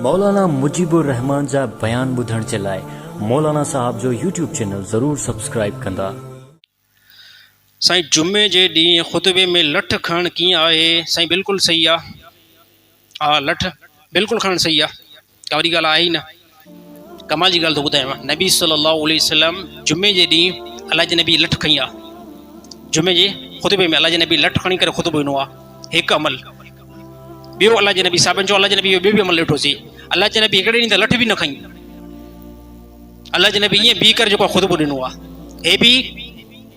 मौलाना मुजीबुर रहमान जा बयान ॿुधण जे लाइ मौलाना साहब जो यूट्यूब चैनल ज़रूर सब्सक्राइब कंदा। साईं जुमे जे ॾींहुं ख़ुतबे में लठ खणणु कीअं आहे? साईं बिल्कुलु सही आहे। हा, लठ बिल्कुलु खणणु सही आहे, का वॾी ॻाल्हि आहे ई न। कमाल जी ॻाल्हि थो ॿुधायांव, नबी सल्लल्लाहु अलैहि वसल्लम जुमे जे ॾींहुं अलाह जे नबी लठ खई आहे। जुमे जे ख़ुतबे में अलाह जे नबी लठ खणी करे ख़ुतबो ॾिनो आहे, हिकु अमल। ॿियो अलाह जे नबी साहिबनि जो अलाह जे नबी ॿियो बि अमल ॾिठोसीं। अलाह जे नबी हिकिड़े ॾींहुं त लठ बि न खई, अलाह जे नबी ईअं बीह करे जेको ख़ुतबो ॾिनो आहे। हे बि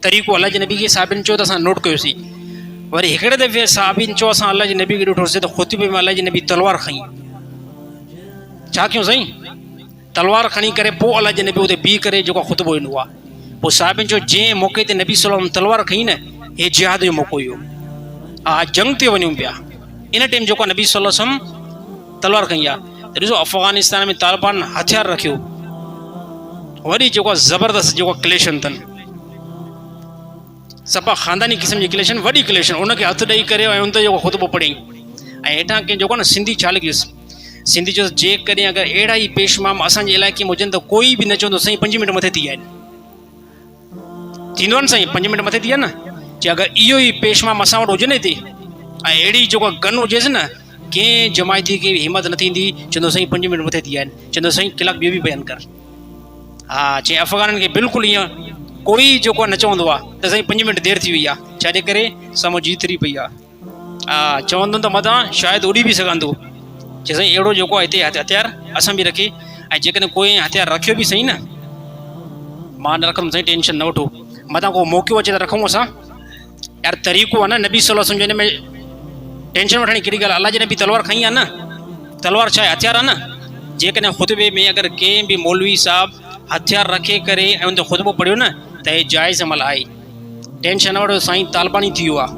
तरीक़ो अलाह जे नबी खे साहिबनि चयो त असां नोट कयोसीं। वरी हिकिड़े दफ़े साहिबनि चयो असां अलाह जे नबी खे ॾिठोसीं त ख़ुतबे में अलाह जे नबी तलवार खई। छा कयूं साईं? तलवार खणी करे पोइ अलाह जे नबी उते बीह करे जेको ख़ुतबो ॾिनो आहे। पोइ साहिबनि चयो जंहिं मौक़े ते नबी सल्लल्लाहु अलैहि वसल्लम तलवार खई न, हे जिहाद जो मौक़ो हुयो। हा, जंग ते वञूं पिया। इन टाइम जेको नबी सल्लल्लाहु अलैहि वसल्लम तलवार खई आहे। त ॾिसो अफ़गानिस्तान में तालिबान हथियार रखियो, वरी जेको ज़बरदस्त जेको क्लेशन अथनि, सफ़ा ख़ानदानी क़िस्म जी क्लेशन, वॾी क्लेशन, उनखे हथु ॾेई करे ऐं उन ते जेको ख़ुतबो पढ़ियईं। ऐं हेठां कंहिं जेको न सिंधी छा लिखियुसि, सिंधी चयोसि जेकॾहिं अगरि अहिड़ा ई पेशमाम असांजे इलाइक़े में हुजनि त कोई बि न चवंदो साईं 5 मिंट मथे थी विया आहिनि। थींदो आहे न साईं, 5 मिंट मथे थी विया न। जे अगरि इहो ई पेशमाम असां वटि हुजे न हिते, ऐं अहिड़ी जेको गन हुजेसि न, कंहिं जमायती खे हिमत न थींदी, चवंदो साईं 5 मिंट मथे थी विया आहिनि, चवंदो साईं कलाक ॿियो बि बयानु कर। हा, चई अफ़गाननि खे बिल्कुलु ईअं कोई जेको न चवंदो आहे त साईं 5 मिंट देरि थी वई आहे, छाजे करे साम्हूं जीतरी पई आहे। हा, चवंदो त मथां शायदि उड़ी बि सघंदो। चए साईं अहिड़ो जेको आहे हिते हथियार असां बि रखे, ऐं जेकॾहिं कोई हथियार रखियो बि सही न, मां न रखंदुमि साईं, टेंशन न वठो, मथां को मौक़ो अचे त रखूं असां। यार तरीक़ो आहे न नबी सल्लल्लाहु अलैहि वसल्लम, हिन में टेंशन वठण जी कहिड़ी ॻाल्हि आहे? अलाह जे नबी तलवार खई आहे न, तलवार छा आहे? हथियार आहे न। जेकॾहिं ख़ुतबे में अगरि कंहिं बि मौलवी साहब हथियार रखे करे ऐं उन ते ख़ुतबो पढ़ियो न, त हे जाइज़ अमल आहे। टेंशन न वठो साईं, तालिबानी थी वियो आहे।